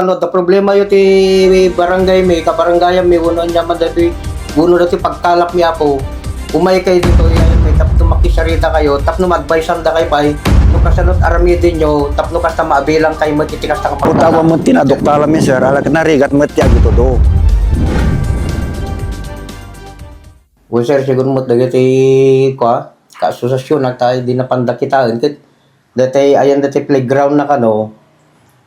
Ano, the problema yun ti barangay may, kabarangay may uno niya man dati, uno dati pagkalap niya po, umay kayo dito, may tapno makisarita kayo, tapno mag-advise da kayo pa, no kasanot arami din nyo, tapno kasta maabilang kayo matitikas na kapag Utawa mo tinadokta alam sir, alak narigat mo tiya gitu do. Well, sir, siguro mo dagiti kwa, kaasosasyon na tayo di napandakitaan, dati ayan dati playground na kano,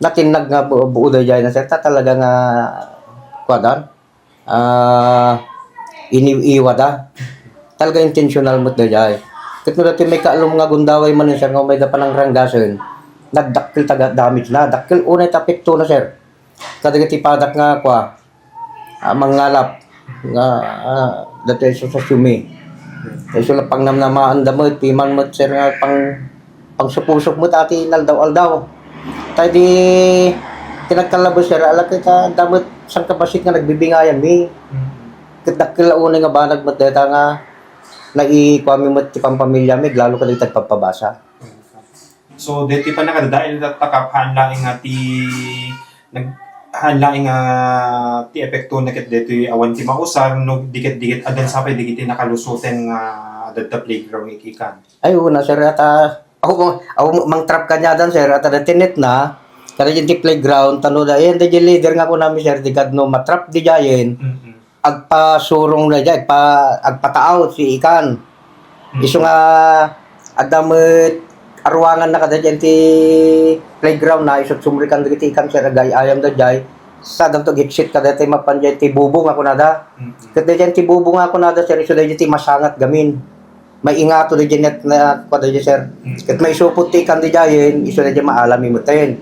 natinag nga buo dyan na sir, talaga nga kwadan, iniiwa da. Talaga intentional mo dyan. Kat mo dati may kaalom nga gundaway man sir, nga may da pa ng ranggason, nagdakil taga damage na, dakil unay tapikto na sir. Kadagiti padak nga kwa, mangalap, nga dati sa sumi. So lang pang namnamaan damot, piman mo sir nga pang supusok mo ati naldaw-aldaw. Tayo di tinagkalabos sir, alam kita damot sang kabasit nga nagbibingayan mi. Kadakil unay nga banag mo deta nga naikwami mo ti pampamilya mi, lalo ka dito pagpabasa. So, dito pa nakadadail na takap hanlaing nga ti hanlaing nga ti epekto na ket dito awan ti mausar no dikit-dikit adan sapay dikit nakalusuten nga adda playground ikikan. Ay una sir ata ako mang trap kanya dan sir ata tinet na kada ti playground tano da yan di leader nga ko nami sir di kadno matrap di jayen. Agpasurong na dyan, agpataaw si ikan. Iso nga, adamit arwangan na kada dyan ti playground na, isot sumrikan dyan ti ikan siya, agay ayam da dyan. Sa dam to gitsit kada ti mapan dyan ti bubong ako nada. Kada dyan ti bubong ako nada, sir, iso dyan ti masangat gamin. May ingato dyan net na kada dyan, sir. Kat may supot ti ikan dyan, iso dyan maalami mo tayo.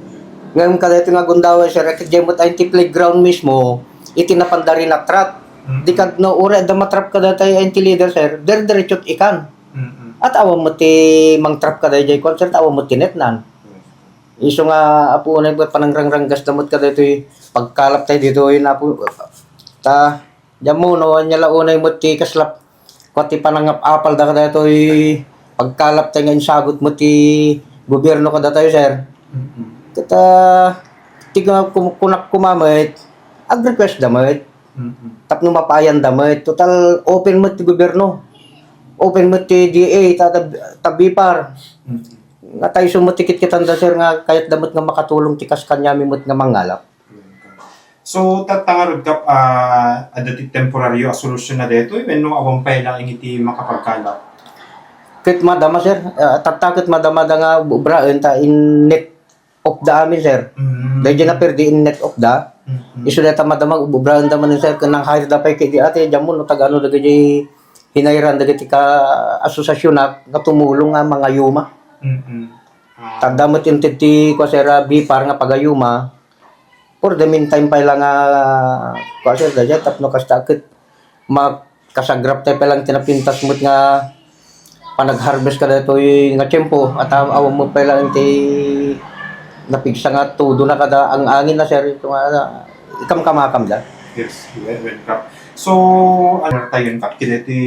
Ngayon kada ito nga gundawa, sir, kat dyan mo tayo ti playground mismo, itinapandari na trap. Di ka no ure da matrap ka datay anti leader sir diretso ikan at awa mo ti mang trap ka dayjay concert awa mo tinetnan iso nga apo na panangrang gas damot ka daytoy pagkalap tay dito yun apo ta jamo no nya launay mo ti kaslap pati panangap apal da ka daytoy pagkalap tay nga insagot mo ti gobyerno ka datay sir kata tiga kunak kumamit ag request damit tapno mapayan damit total open mo ti gobyerno open mo ti DA tabipar nga tayo sumutikit kitanda sir nga kahit damot nga makatulong ti kas kanyami mo nga mangalap. So tatangarod kap adati temporaryo a solusyon na dito wenno awang pay lang iti makapagkalap. Kit madama sir tatakit madama da nga bubraen ta in net of the amin sir. Dahil na perdi in net of the iso data madamag ubrahan daman sir kanang hire da pay kay di ate jamon no tagano dagiti hinayran dagiti ka asosasyon na tumulong nga mga yuma. Tandamot yung titi ko sir bi par nga pagayuma for the meantime pa lang nga ko sir da tapno kastakit makasagrap tay pa lang tinapintas mo nga panag-harvest ka dito nga tiyempo at awam mo pa lang ti napigsa nga tudo na kada ang angin na sir ito nga ikam kamakam da. Yes, well kap. So ano tayo kap kiti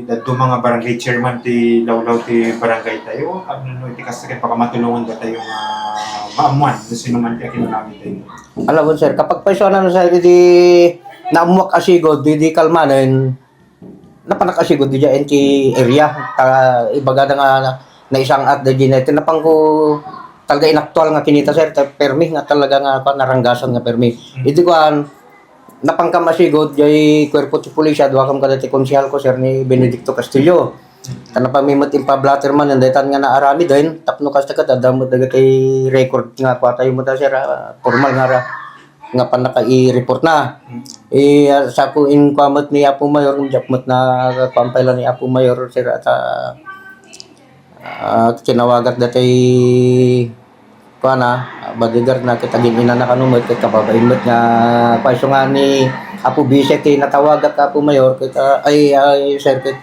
dadto mga barangay chairman ti lawlaw ti barangay tayo ano no iti kasakit pakamatulungan ba tayo nga maamuan no sino man ti kinunami tayo. Alam mo sir kapag paisona na sa di naamuak asigod di kalmanen napanakasigod di dyan ti area ibaga nga na isang at di na tinapang ko talaga inaktual nga kinita sir permi nga talaga nga naranggasan nga permi iti kuan napangkamasigod jay kuerpo ti pulisya duwa kam kadati konsyal ko sir ni Benedicto Castillo kana pamimot impa Blatterman daytan nga naarami din tapno kasta kat adamot dagiti record nga patay mo ta sir formal nga panaka i-report na sa ko in kamot ni Apo Mayor japmot na pampayla ni Apo Mayor sir at kinawagat datay kuana bodyguard na kita ginina na kanumot kay kababaimot nga paiso nga ni Apo Bise kay natawagat Apo Mayor kita ay sir kit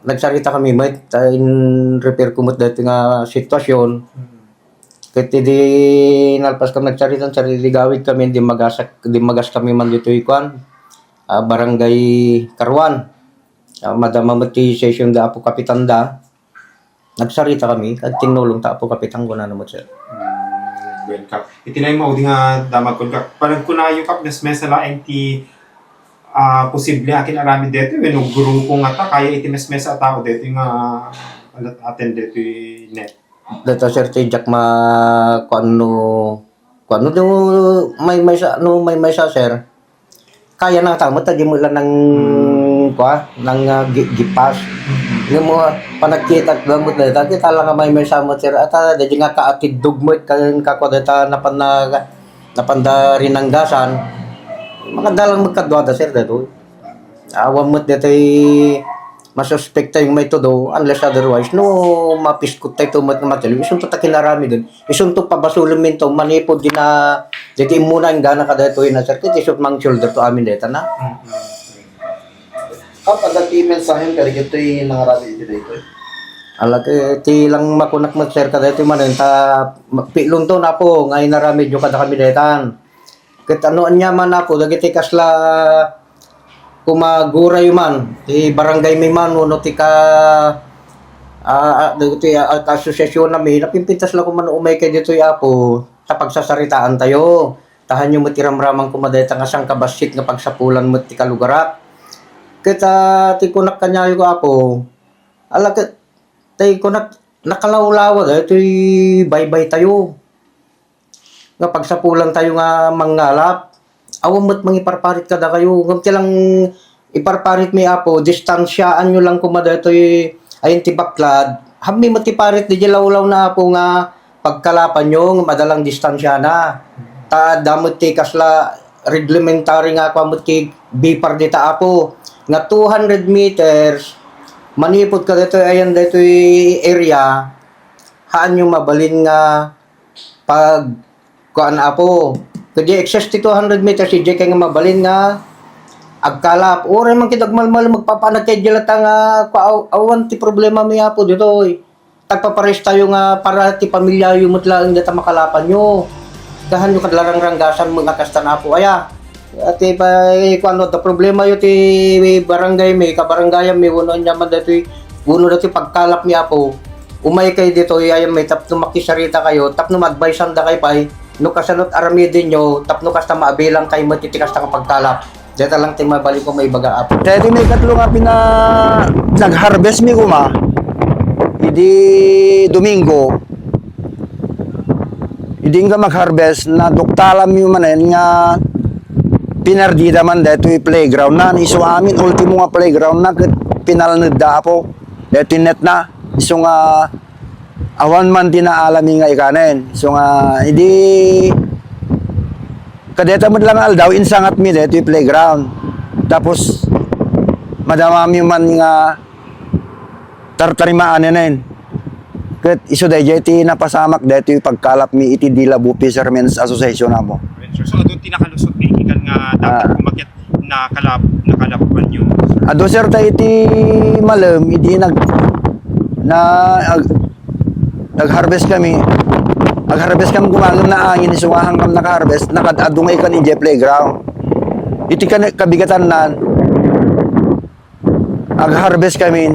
nagsarita kami met in repair kumot dati nga sitwasyon kit di nalpas kami nagsarita ligawid kami di magas kami man dito ikuan barangay Karuan madama mati session da Apo Kapitan da nagsarita kami at tinulong ta Apo Kapitan ko na naman sir. Well, kap. Itinay mo, di nga damag ko kap. Parang kunayo kap, nesmesa laeng ti posible akin arami dito, when guru ko nga ta, kaya itimesmesa tao dito nga alat atin dito net. Dito sir ti Jack kung ano do may sa sir. Kaya na tamo ta di mo lang ng gipas. Yung mo panagkita gamot na dati tala nga may sa mo sir at di nga kaatid dugmoy kan kako data napanda rinanggasan. Mga dalang magkadwada sir dito. Awam mo dito masuspect yung may todo unless otherwise no mapiskot tayo tumat na matali isunto ta kinarami din isunto pabasulong minto manipod din na dito muna ang gana kada ito na sir kiti isut mang shoulder to amin dito na Kapag mensahe ka rin ito yung nangarami dito. alag ti lang makunak mo sir kada ito man ta pilong to na po ngay narami jo kada kami detan ket ano anya man na po dagiti kasla kumaguray man ti barangay may man no ti ka ti asosasyon namin napimpintas lang ko man umay kay dito apo sa pagsasaritaan tayo tahan yung matiramramang kumadeta nga sang kabasit nga pagsapulan mo ti kalugarat kita ti kunak kanya yung apo alag ti kunak nakalawlawa ito bye-bye tayo nga pagsapulan tayo nga mangalap awam mo't mangiparparit kada kayo. Ngam lang iparparit mi apo, distansyaan nyo lang kumada ito ayun tibaklad. Hami matiparit di lawlaw na apo nga pagkalapan nyo, madalang distansya na. Ta damot ti kasla reglementary nga kwa mo't ki bipar dita apo. Nga 200 meters, manipod ka dito ayan dito area, haan yung mabalin nga pag kuan apo. Kaya excess ti 200 meters si Jake nga mabalin nga agkalap. Ore man kitagmalmal magpapanag kay dilata nga awan ti problema mi apo dito. Tagpapares tayo nga para ti pamilya yu mutlaeng data makalapan nyo. Dahan yung kadlarang ranggasan mga kastan apo aya. At kuano ta problema yu ti barangay mi kabarangayam mi uno nya man dito uno dito pagkalap mi apo. Umay kay dito ayam may tap makisarita kayo tap no advice da kay pay no kasanot arami din nyo, tapno kasta maabilang kayo matitikas na pagkalap. Dito lang tayo mabalik ko may baga apo. Dito may katlo nga nag-harvest mi ko ma. Hindi Domingo. Hindi nga mag-harvest na doktalam yung manen nga pinardida man dito yung playground na. Iso amin, ultimo nga playground na pinalnod da po. Dito net na. Iso nga awan man tinaalami nga ikanen. So nga, hindi kadeta mo lang aldaw, insangat mi dito yung playground. Tapos, madamami man nga tartarimaan na yun. Kat iso dahil iti napasamak dito yung pagkalap mi iti Dilabu Fishermen's Association na mo. So, adun tinakalusot ni ikan nga dapat kumakyat nakalapan nyo. Ado sir tayo iti malam, hindi nag-harvest kami. Nag-harvest kami gumagam na angin, sumahang kami nag-harvest, nakadadungay ka ninja playground. Iti kabigatan nan, nag-harvest kami,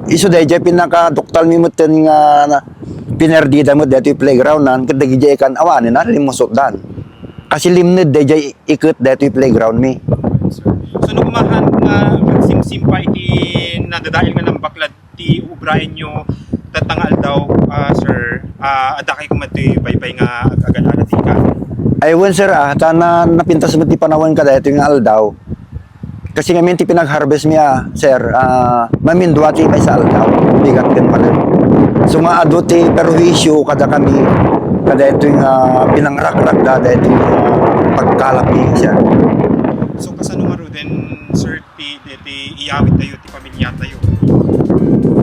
iso dahil pinaka-doktal mimutin nga pinerdida mo dito yung playground nan, kadagi dyan ikan awanin na, limusot dan. Kasi limned dahil ikot dito yung playground mi. So, nung kumahan nga simpa iti nadadail nga ng baklad ti ubrahin nyo tatangal daw, sir, ada kay kumati baybay nga agad-agad ka. Aywan sir, tana napintas mo ti panawan ka dito yung aldaw. Kasi ngayon ti pinag-harvest niya, sir, mamindwa ti may sa aldaw. Bigat kan pala. So nga ado ti perwisyo kada kami, kada ito yung pinangrak-rak da ito yung pagkalap niya, sir. So kasano nga ro din, sir, ti iyawit tayo, ti pamilya tayo.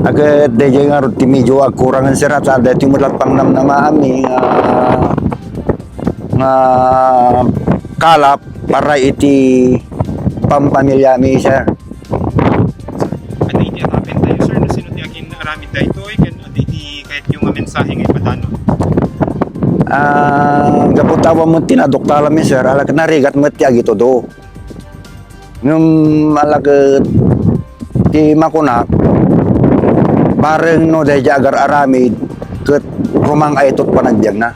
Agad dahil nga rin medyo kurangan sir at dahil yung mulat pang namnamaami nga kalap para iti pampamilya mi sir. Ano iti atapin tayo, sir, no sino ti akin aramid da ito, kan iti kahit yung mensahe nga ipadano. Gaputawa mo tinadoktalam mi sir, alag narigat mo ti agito do. Nung alag ti makunak, parang no dahil agar aramid ket rumang ay tot panagbiag na.